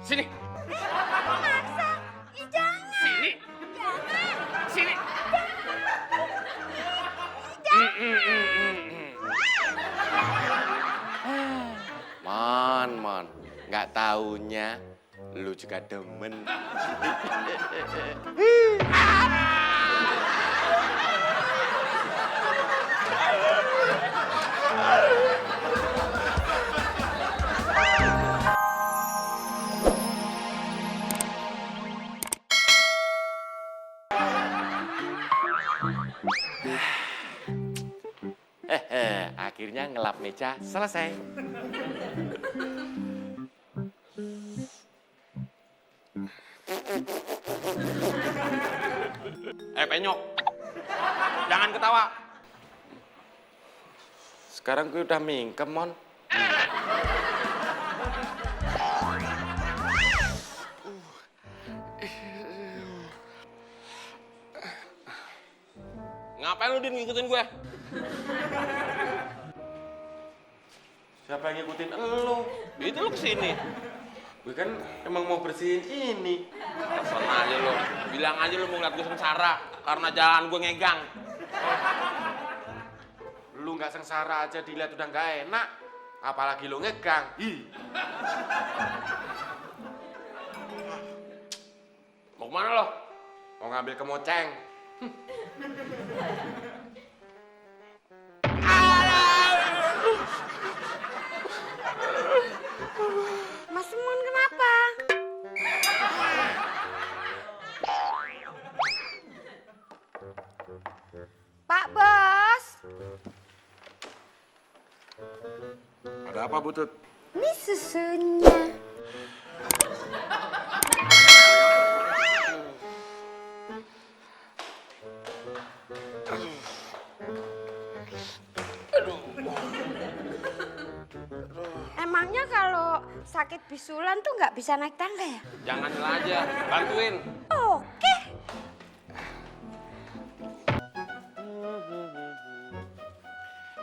Sini. Maksa. Ih, jangan. Sini. Jangan. Sini. Mon. Nggak taunya lu juga demen. Akhirnya ngelap meja selesai. Penyok. Jangan ketawa. Sekarang gue udah mingkem, Mon. Ngapain lu, Din, ngikutin gue? Siapa yang ngikutin elu? Itu lu kesini. Gue kan emang mau bersihin ini. Pesan aja lu. Bilang aja lu mau ngeliat gue sengsara karena jalan gue ngegang. Lu nggak sengsara aja dilihat udah nggak enak. Apalagi lu ngegang. Ih. Mau kemana lo? Mau ngambil kemoceng. Mas Mun kenapa? Pak Bos. Ada apa, Butut? Ini susunya. Emangnya kalau sakit bisulan tuh nggak bisa naik tangga ya? Jangan nyela aja, bantuin. Oke.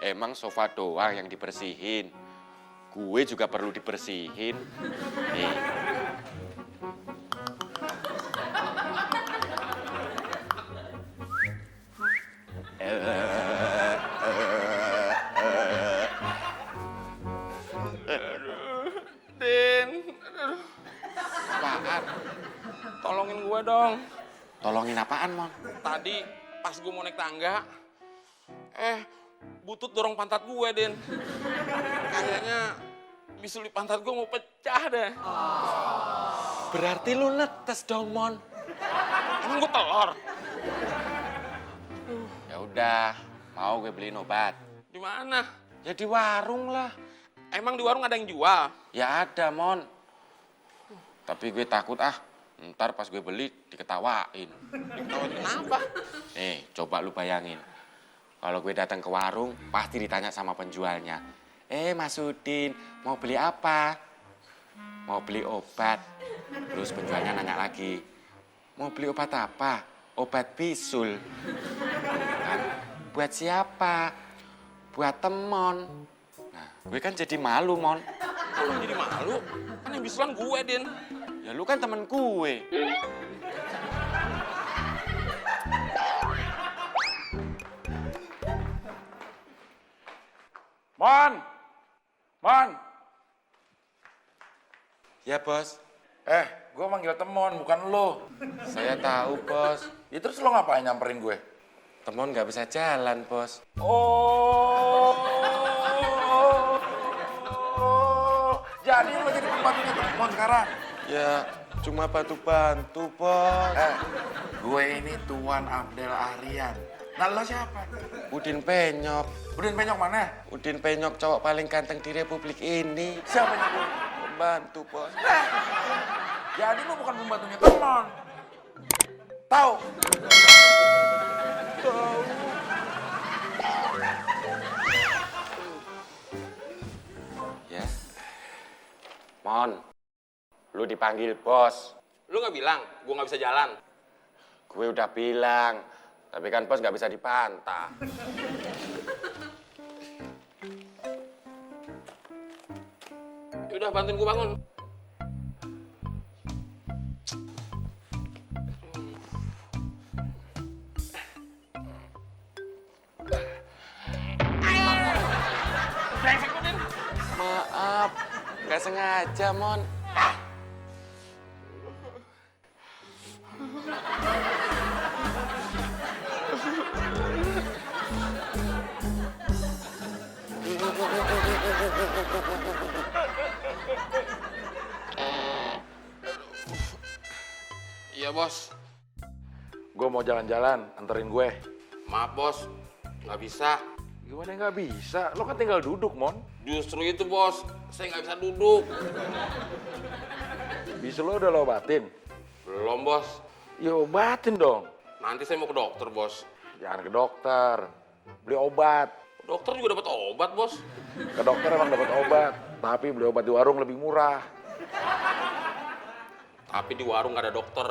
Emang sofa doang yang dibersihin. Gue juga perlu dibersihin. Nih. Din, Apaan? tolongin gue dong. Tolongin apaan, Mon? Tadi pas gue mau naik tangga, Butut dorong pantat gue, Din. Kayaknya bisul di pantat gue mau pecah deh. Berarti lu netes dong, Mon. Emang gue telur? Ya udah, mau gue beliin obat. Di mana? Ya di warung lah. Emang di warung ada yang jual? Ya ada, Mon. Tapi gue takut ntar pas gue beli diketawain. Diketawain kenapa? Nih, coba lu bayangin. Kalau gue datang ke warung, pasti ditanya sama penjualnya. Mas Udin, mau beli apa? Mau beli obat. Terus penjualnya nanya lagi, mau beli obat apa? Obat bisul. Kan? Buat siapa? Buat temon. Nah, gue kan jadi malu, Mon. Kalau jadi malu, kan yang bisulan gue, Din. Ya lu kan temen gue. Mon! Ya, Bos. Gue manggil temon, bukan lo. Saya tahu, Bos. Ya terus lo ngapain nyamperin gue? Temon nggak bisa jalan, Bos. Jadi lo jadi pembantunya temon sekarang? Ya, cuma bantu-bantu, Bos. Gue ini Tuan Abdel Aryan. Nah lo siapa? Udin Penyok. Udin Penyok mana? Udin Penyok cowok paling ganteng di Republik ini. Siapa itu? Pembantu, Bos. Jadi lo bukan pembantunya temon. Tahu? Ya. Mon, lu dipanggil bos. Lu nggak bilang gue nggak bisa jalan? Gue udah bilang, tapi kan bos nggak bisa dipantah. Ya udah bantuin gue bangun. Maaf, nggak sengaja, Mon. Iya, Bos. Gue mau jalan-jalan, anterin gue. Maaf, Bos. Nggak bisa. Gimana nggak bisa? Lo kan tinggal duduk, Mon. Justru itu, Bos. Saya nggak bisa duduk. Bisul lo udah lo obatin? Belum, Bos. Ya obatin dong. Nanti saya mau ke dokter, Bos. Jangan ke dokter. Beli obat. Dokter juga dapat obat, Bos. Ke dokter emang dapat obat. Tapi beli obat di warung lebih murah. Tapi di warung nggak ada dokter.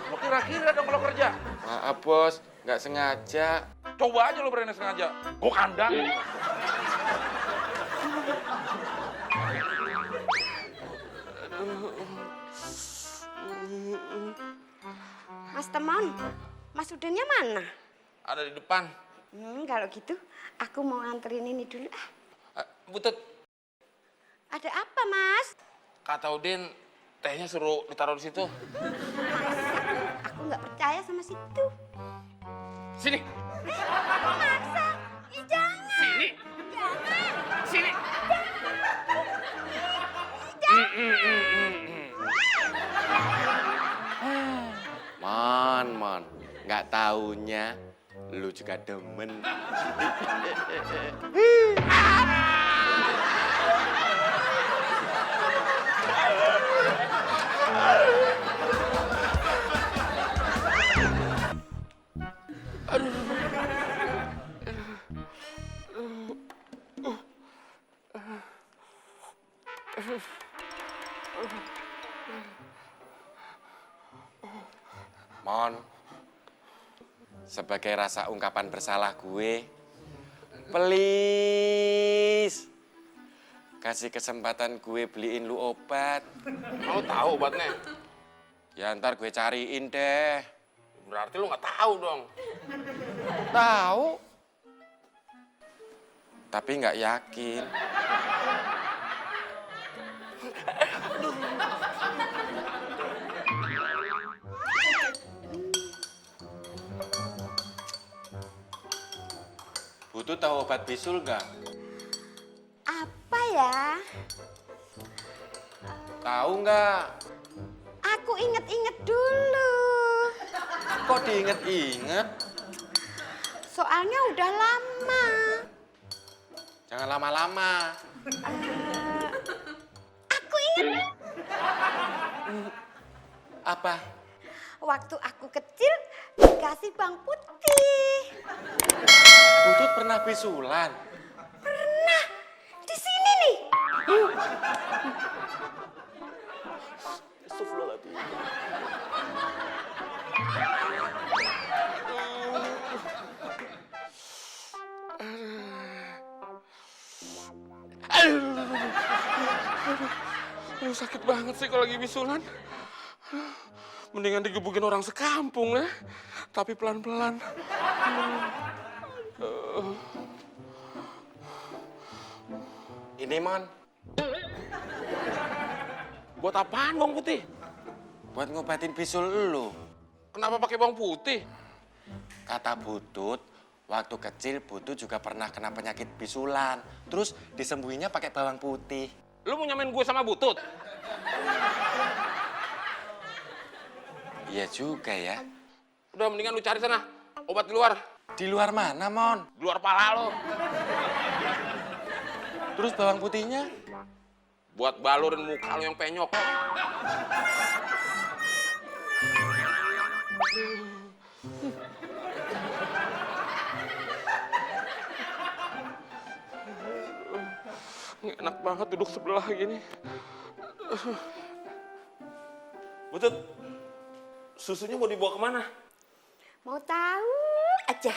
Lo kira-kira dong kalau kerja. Maaf, Bos. Nggak sengaja. Coba aja lo berani sengaja. Gue kandang. Mas Temon, Mas Udinnya mana? Ada di depan. Kalau gitu aku mau nganterin ini dulu. Butut, Ada apa, Mas? kata Udin, tehnya suruh ditaruh di situ. Aku nggak percaya sama situ. Sini. Maksa? Ih, jangan. Sini. Jangan. Sini. Mon. Nggak taunya lu juga demen. Mon, sebagai rasa ungkapan bersalah gue, please kasih kesempatan gue beliin lu obat. Mau tahu obatnya? Ya ntar gue cariin deh. Berarti lu nggak tahu dong. Tahu, tapi nggak yakin. Butuh tahu obat bisul nggak? Apa ya? Tahu nggak? Aku inget-inget dulu. Kok diinget-inget? Soalnya udah lama. Jangan lama-lama. Aku inget. Apa? Waktu aku kecil dikasih bang putih. Butut pernah bisulan? Pernah. Di sini nih. Aduh, sakit banget sih kalau lagi bisulan. Mendingan digebukin orang sekampung ya. Tapi pelan-pelan. Ini, Mon. Buat apaan bawang putih? Buat ngobatin bisul lu. Kenapa pakai bawang putih? Kata Butut, waktu kecil Butut juga pernah kena penyakit bisulan. Terus disembuhinnya pakai bawang putih. Lu mau nyamain gue sama Butut? Iya juga ya. Udah mendingan lu cari sana. Obat di luar. Di luar mana, Mon? Di luar pala lo. Terus bawang putihnya? Buat balurin muka lo yang penyok. Enak banget duduk sebelah gini. Butut, susunya mau dibawa kemana? Mau tahu aja.